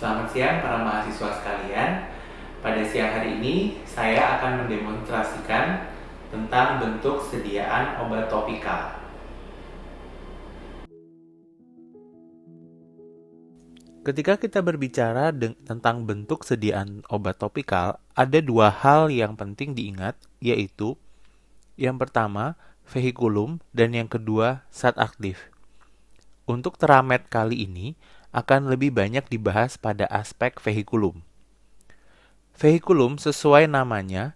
Selamat siang para mahasiswa sekalian. Pada siang hari ini, saya akan mendemonstrasikan tentang bentuk sediaan obat topikal. Ketika kita berbicara tentang bentuk sediaan obat topikal, ada dua hal yang penting diingat, yaitu yang pertama, vehikulum, dan yang kedua, zat aktif. Untuk teramet kali ini, akan lebih banyak dibahas pada aspek vehikulum. Vehikulum sesuai namanya,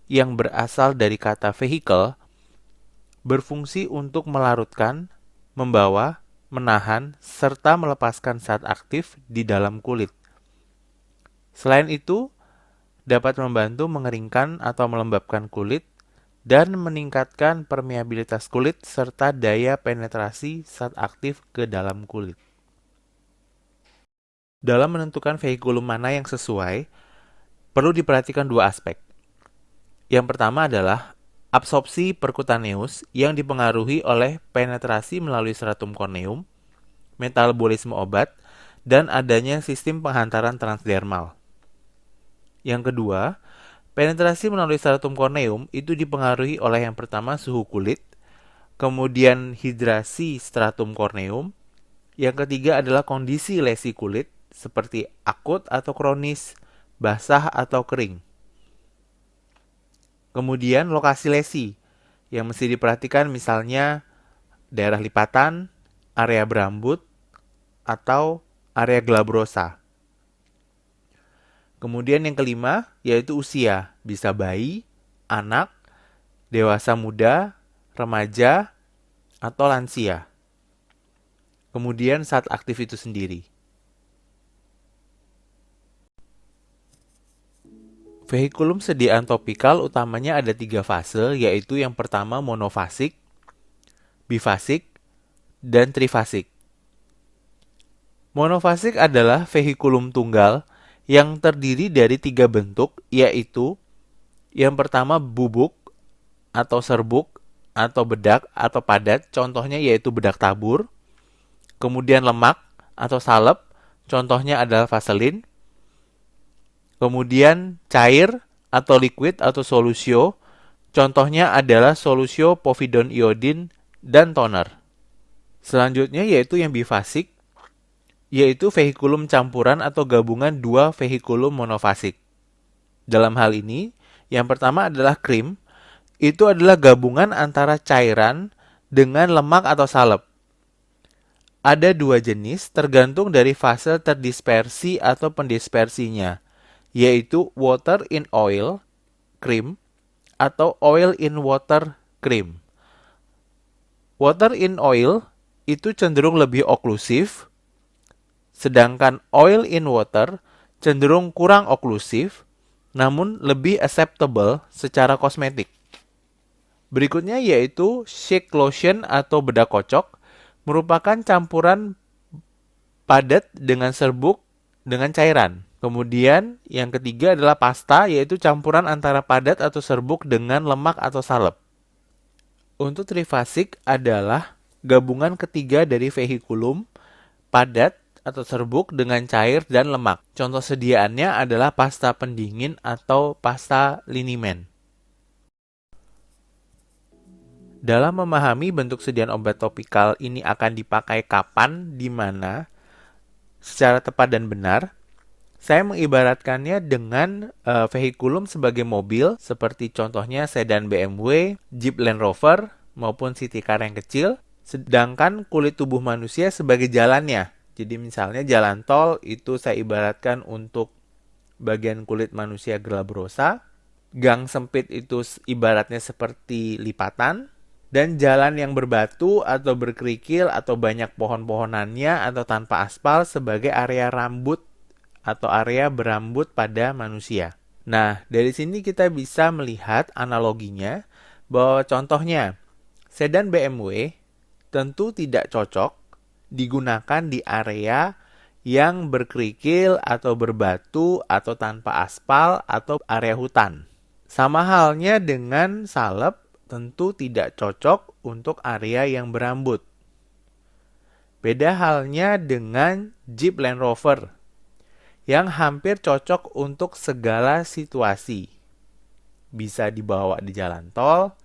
yang berasal dari kata vehicle, berfungsi untuk melarutkan, membawa, menahan, serta melepaskan zat aktif di dalam kulit. Selain itu, dapat membantu mengeringkan atau melembabkan kulit dan meningkatkan permeabilitas kulit serta daya penetrasi zat aktif ke dalam kulit. Dalam menentukan vehikulum mana yang sesuai, perlu diperhatikan dua aspek. Yang pertama adalah absorpsi percutaneous yang dipengaruhi oleh penetrasi melalui stratum corneum, metabolisme obat, dan adanya sistem penghantaran transdermal. Yang kedua, penetrasi melalui stratum corneum itu dipengaruhi oleh yang pertama suhu kulit, kemudian hidrasi stratum corneum, yang ketiga adalah kondisi lesi kulit seperti akut atau kronis, basah atau kering. Kemudian lokasi lesi yang mesti diperhatikan misalnya daerah lipatan, area berambut, atau area glabrosa. Kemudian yang kelima yaitu usia, bisa bayi, anak, dewasa muda, remaja, atau lansia. Kemudian zat aktif itu sendiri. Vehikulum sediaan topikal utamanya ada 3 fase, yaitu yang pertama monofasik, bifasik, dan trifasik. Monofasik adalah vehikulum tunggal yang terdiri dari 3 bentuk, yaitu yang pertama bubuk atau serbuk atau bedak atau padat, contohnya yaitu bedak tabur. Kemudian lemak atau salep, contohnya adalah vaselin. Kemudian cair atau liquid atau solusio, contohnya adalah solusio povidone iodine dan toner. Selanjutnya yaitu yang bifasik, yaitu vehikulum campuran atau gabungan dua vehikulum monofasik. Dalam hal ini, yang pertama adalah krim, itu adalah gabungan antara cairan dengan lemak atau salep. Ada 2 jenis tergantung dari fase terdispersi atau pendispersinya, yaitu water in oil, cream, atau oil in water, cream. Water in oil itu cenderung lebih oklusif, sedangkan oil in water cenderung kurang oklusif, namun lebih acceptable secara kosmetik. Berikutnya yaitu shake lotion atau bedak kocok, merupakan campuran padat dengan serbuk dengan cairan. Kemudian yang ketiga adalah pasta, yaitu campuran antara padat atau serbuk dengan lemak atau salep. Untuk trifasik adalah gabungan ketiga dari vehikulum, padat atau serbuk dengan cair dan lemak. Contoh sediaannya adalah pasta pendingin atau pasta liniment. Dalam memahami bentuk sediaan obat topikal ini akan dipakai kapan, di mana, secara tepat dan benar, saya mengibaratkannya dengan vehikulum sebagai mobil, seperti contohnya sedan BMW, Jeep Land Rover, maupun city car yang kecil, sedangkan kulit tubuh manusia sebagai jalannya. Jadi misalnya jalan tol itu saya ibaratkan untuk bagian kulit manusia glabrosa, gang sempit itu ibaratnya seperti lipatan, dan jalan yang berbatu atau berkerikil atau banyak pohon-pohonannya atau tanpa aspal sebagai area rambut atau area berambut pada manusia. Nah, dari sini kita bisa melihat analoginya bahwa contohnya sedan BMW tentu tidak cocok digunakan di area yang berkerikil atau berbatu atau tanpa aspal atau area hutan. Sama halnya dengan salep tentu tidak cocok untuk area yang berambut. Beda halnya dengan Jeep Land Rover yang hampir cocok untuk segala situasi. Bisa dibawa di jalan tol,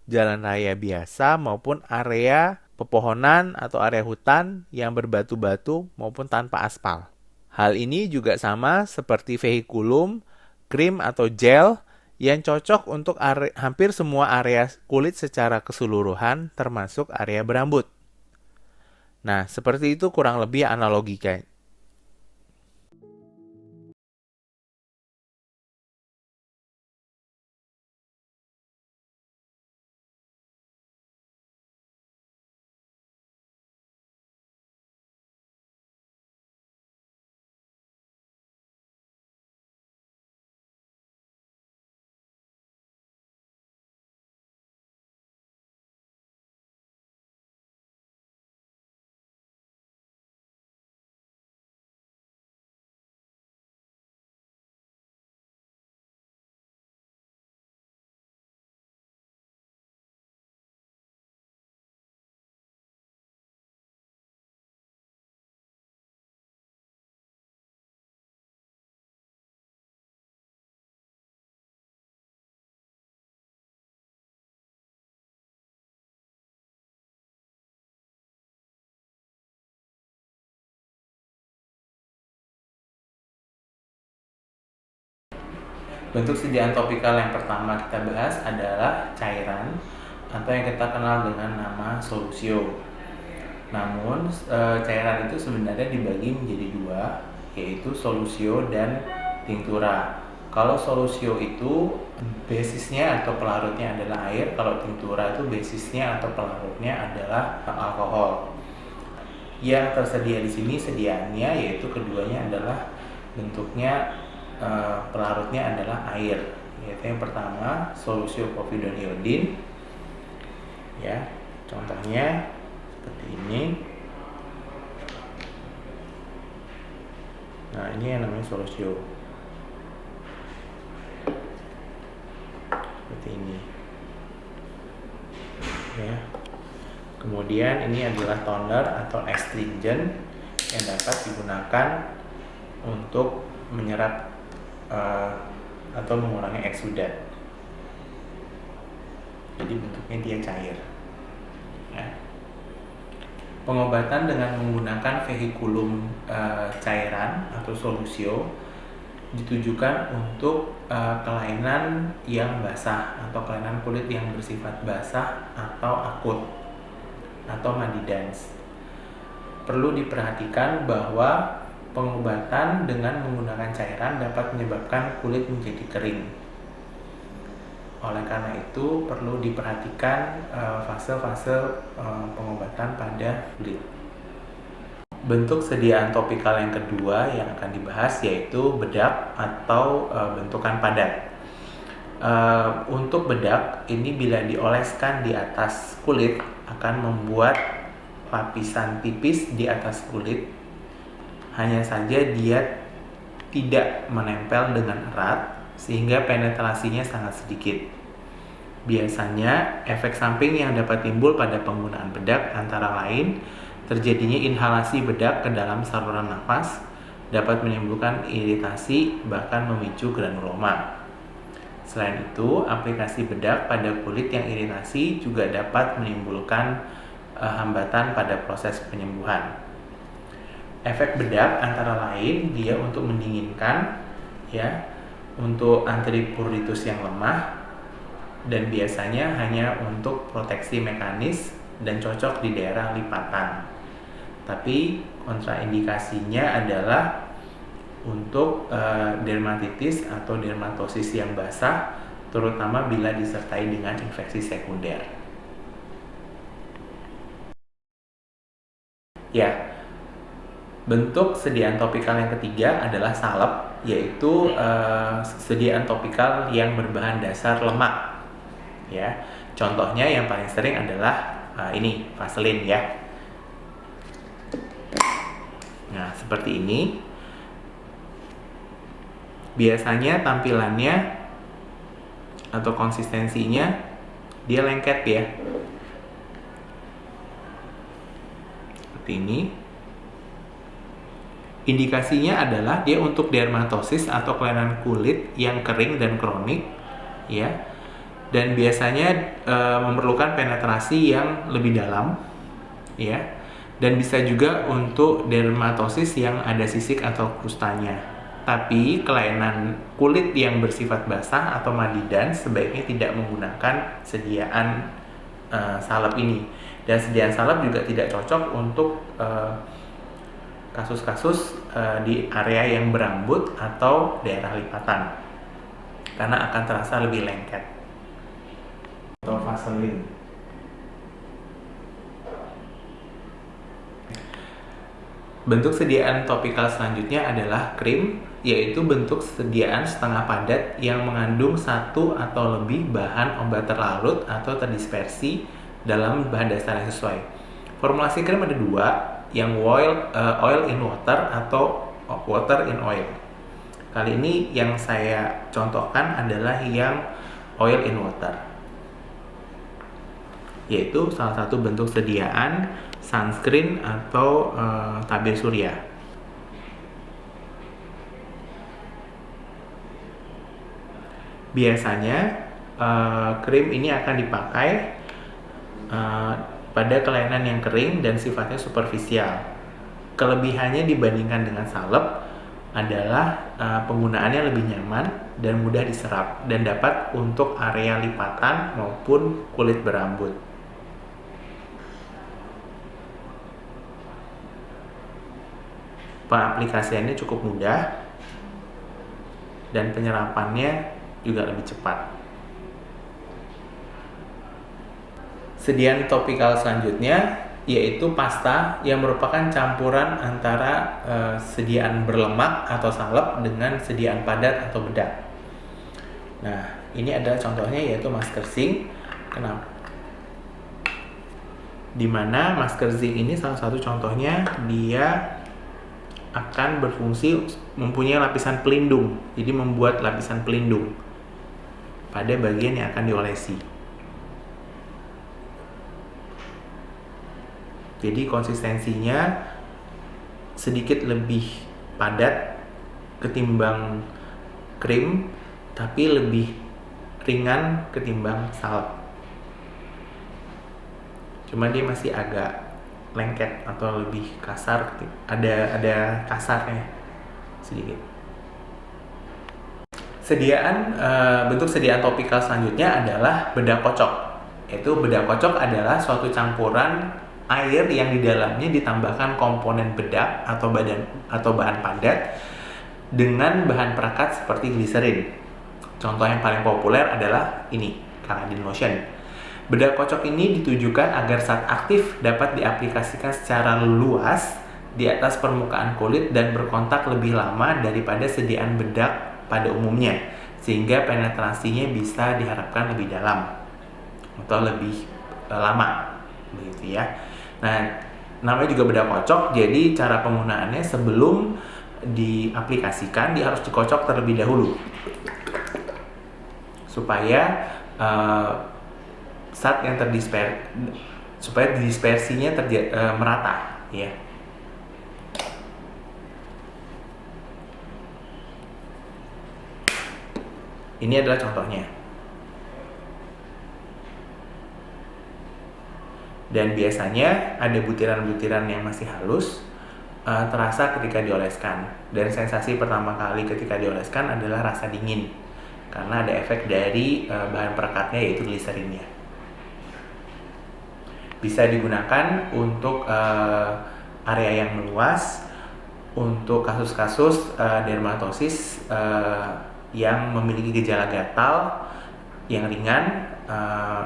jalan raya biasa maupun area pepohonan atau area hutan yang berbatu-batu maupun tanpa aspal. Hal ini juga sama seperti vehikulum, krim atau gel yang cocok untuk hampir semua area kulit secara keseluruhan termasuk area berambut. Nah, seperti itu kurang lebih analogikanya. Bentuk sediaan topikal yang pertama kita bahas adalah cairan atau yang kita kenal dengan nama solusio. Namun cairan itu sebenarnya dibagi menjadi dua, yaitu solusio dan tinktura. Kalau solusio itu basisnya atau pelarutnya adalah air, kalau tinktura itu basisnya atau pelarutnya adalah alkohol. Yang tersedia di sini sediaannya yaitu keduanya adalah bentuknya pelarutnya adalah air. Yaitu yang pertama solusio povidone iodine. Ya, contohnya seperti ini. Nah, ini yang namanya solusio. Seperti ini. Ya. Kemudian ini adalah toner atau astringent yang dapat digunakan untuk menyerap atau mengurangi eksudat. Jadi bentuknya dia cair. Ya. Pengobatan dengan menggunakan vehikulum cairan atau solusio ditujukan untuk kelainan yang basah atau kelainan kulit yang bersifat basah atau akut atau madidans. Perlu diperhatikan bahwa pengobatan dengan menggunakan cairan dapat menyebabkan kulit menjadi kering. Oleh karena itu perlu diperhatikan fase-fase pengobatan pada kulit. Bentuk sediaan topikal yang kedua yang akan dibahas yaitu bedak atau bentukan padat. Untuk bedak ini bila dioleskan di atas kulit akan membuat lapisan tipis di atas kulit. Hanya saja dia tidak menempel dengan erat sehingga penetrasinya sangat sedikit. Biasanya efek samping yang dapat timbul pada penggunaan bedak antara lain terjadinya inhalasi bedak ke dalam saluran nafas, dapat menimbulkan iritasi bahkan memicu granuloma. Selain itu, aplikasi bedak pada kulit yang iritasi juga dapat menimbulkan hambatan pada proses penyembuhan. Efek bedak antara lain dia untuk mendinginkan, ya, untuk antipruritus yang lemah, dan biasanya hanya untuk proteksi mekanis dan cocok di daerah lipatan. Tapi kontraindikasinya adalah untuk dermatitis atau dermatosis yang basah, terutama bila disertai dengan infeksi sekunder. Ya, bentuk sediaan topikal yang ketiga adalah salep, yaitu sediaan topikal yang berbahan dasar lemak. Ya, contohnya yang paling sering adalah ini Vaseline ya. Nah, seperti ini. Biasanya tampilannya atau konsistensinya dia lengket ya. Seperti ini. Indikasinya adalah dia untuk dermatosis atau kelainan kulit yang kering dan kronik, ya. Dan biasanya memerlukan penetrasi yang lebih dalam, ya. Dan bisa juga untuk dermatosis yang ada sisik atau krustanya. Tapi kelainan kulit yang bersifat basah atau madidan sebaiknya tidak menggunakan sediaan salep ini. Dan sediaan salep juga tidak cocok untuk kasus-kasus di area yang berambut atau daerah lipatan, karena akan terasa lebih lengket. Atau vaselin. Bentuk sediaan topikal selanjutnya adalah krim, yaitu bentuk sediaan setengah padat yang mengandung satu atau lebih bahan obat terlarut atau terdispersi dalam bahan dasar yang sesuai. Formulasi krim ada dua, yang oil in water atau water in oil. Kali ini yang saya contohkan adalah yang oil in water, yaitu salah satu bentuk sediaan sunscreen atau tabir surya. Biasanya krim ini akan dipakai pada kelainan yang kering dan sifatnya superficial. Kelebihannya dibandingkan dengan salep adalah penggunaannya lebih nyaman dan mudah diserap dan dapat untuk area lipatan maupun kulit berambut. Pengaplikasiannya cukup mudah dan penyerapannya juga lebih cepat. Sediaan topikal selanjutnya yaitu pasta yang merupakan campuran antara sediaan berlemak atau salep dengan sediaan padat atau bedak. Nah, ini adalah contohnya yaitu masker zinc. Kenapa? Dimana masker zinc ini salah satu contohnya dia akan berfungsi mempunyai lapisan pelindung. Jadi membuat lapisan pelindung pada bagian yang akan diolesi. Jadi konsistensinya sedikit lebih padat ketimbang krim, tapi lebih ringan ketimbang salep. Cuma dia masih agak lengket atau lebih kasar, ada kasarnya sedikit. Bentuk sediaan topikal selanjutnya adalah bedak kocok. Yaitu bedak kocok adalah suatu campuran air yang di dalamnya ditambahkan komponen bedak atau bahan padat dengan bahan perekat seperti gliserin. Contoh yang paling populer adalah ini, Caladin lotion. Bedak kocok ini ditujukan agar saat aktif dapat diaplikasikan secara luas di atas permukaan kulit dan berkontak lebih lama daripada sediaan bedak pada umumnya, sehingga penetrasinya bisa diharapkan lebih dalam atau lebih lama, begitu ya. Nah, namanya juga bedak kocok, jadi cara penggunaannya sebelum diaplikasikan dia harus dikocok terlebih dahulu supaya zat yang supaya dispersinya merata, ya. Ini adalah contohnya. Dan biasanya ada butiran-butiran yang masih halus terasa ketika dioleskan. Dan sensasi pertama kali ketika dioleskan adalah rasa dingin, karena ada efek dari bahan perekatnya yaitu gliserinnya. Bisa digunakan untuk area yang meluas, untuk kasus-kasus dermatosis yang memiliki gejala gatal yang ringan,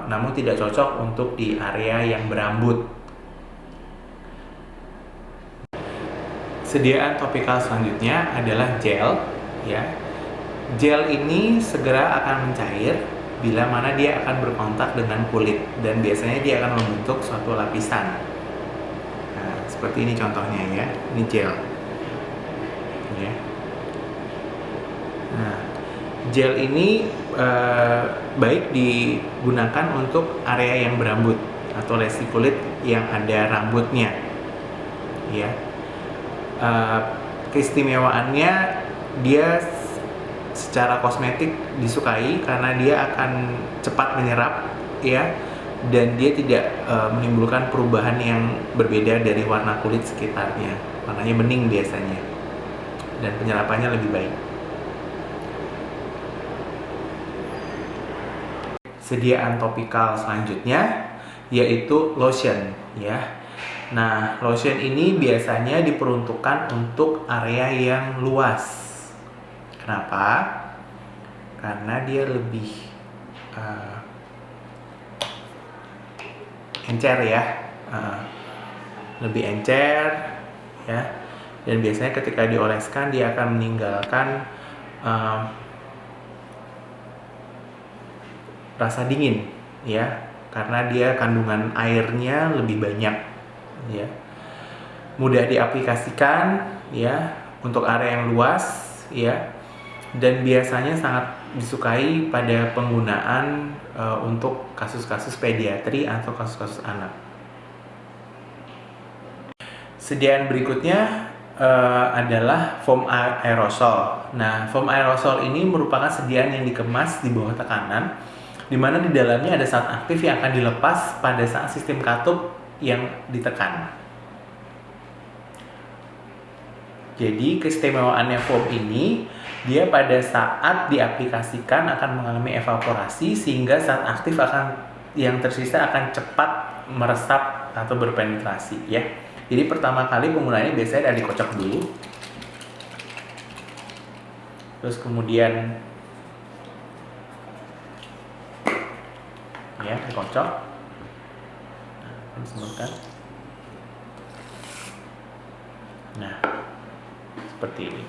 namun tidak cocok untuk di area yang berambut. Sediaan topikal selanjutnya adalah gel, ya. Gel ini segera akan mencair bila mana dia akan berkontak dengan kulit dan biasanya dia akan membentuk suatu lapisan. Nah, seperti ini contohnya ya, ini gel. Ya. Nah, gel ini baik digunakan untuk area yang berambut atau lesi kulit yang ada rambutnya, ya. Keistimewaannya dia secara kosmetik disukai karena dia akan cepat menyerap ya, dan dia tidak menimbulkan perubahan yang berbeda dari warna kulit sekitarnya. Warnanya bening biasanya dan penyerapannya lebih baik. Sediaan topikal selanjutnya yaitu lotion ya. Nah, lotion ini biasanya diperuntukkan untuk area yang luas. Kenapa? Karena dia lebih encer ya, lebih encer ya, dan biasanya ketika dioleskan dia akan meninggalkan rasa dingin ya, karena dia kandungan airnya lebih banyak ya, mudah diaplikasikan ya untuk area yang luas ya, dan biasanya sangat disukai pada penggunaan untuk kasus-kasus pediatri atau kasus-kasus anak. Sediaan berikutnya adalah foam aerosol. Nah, foam aerosol ini merupakan sediaan yang dikemas di bawah tekanan, di mana di dalamnya ada zat aktif yang akan dilepas pada saat sistem katup yang ditekan. Jadi keistimewaannya foam ini, dia pada saat diaplikasikan akan mengalami evaporasi sehingga zat aktif yang tersisa akan cepat meresap atau berpenetrasi ya. Jadi pertama kali penggunaannya biasanya dikocok dulu, terus kemudian ya dikocok. Disebutkan. Nah, seperti ini.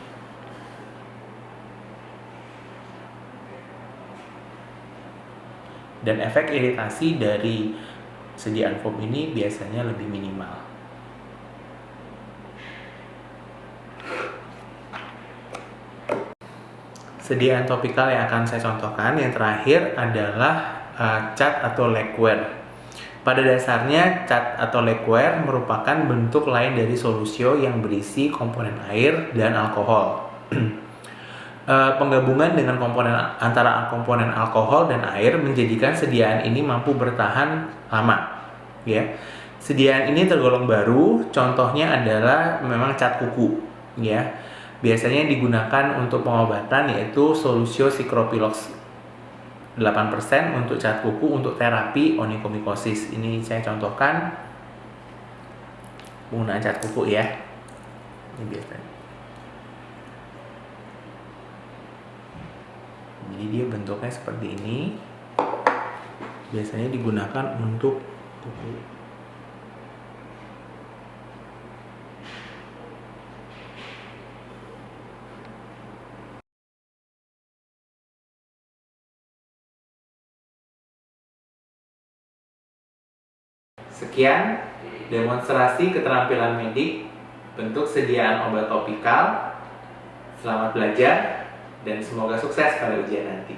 Dan efek iritasi dari sediaan foam ini biasanya lebih minimal. Sediaan topikal yang akan saya contohkan yang terakhir adalah cat atau legwear. Pada dasarnya, cat atau legwear merupakan bentuk lain dari solusio yang berisi komponen air dan alkohol. Penggabungan dengan antara komponen alkohol dan air menjadikan sediaan ini mampu bertahan lama. Ya, sediaan ini tergolong baru. Contohnya adalah memang cat kuku. Ya, biasanya digunakan untuk pengobatan yaitu solusio Cicropilox 8% untuk cat kuku untuk terapi onikomikosis. Ini saya contohkan penggunaan cat kuku ya. Ini biasanya. Jadi dia bentuknya seperti ini. Biasanya digunakan untuk kuku. Sekian demonstrasi keterampilan medik bentuk sediaan obat topikal. Selamat belajar dan semoga sukses pada ujian nanti.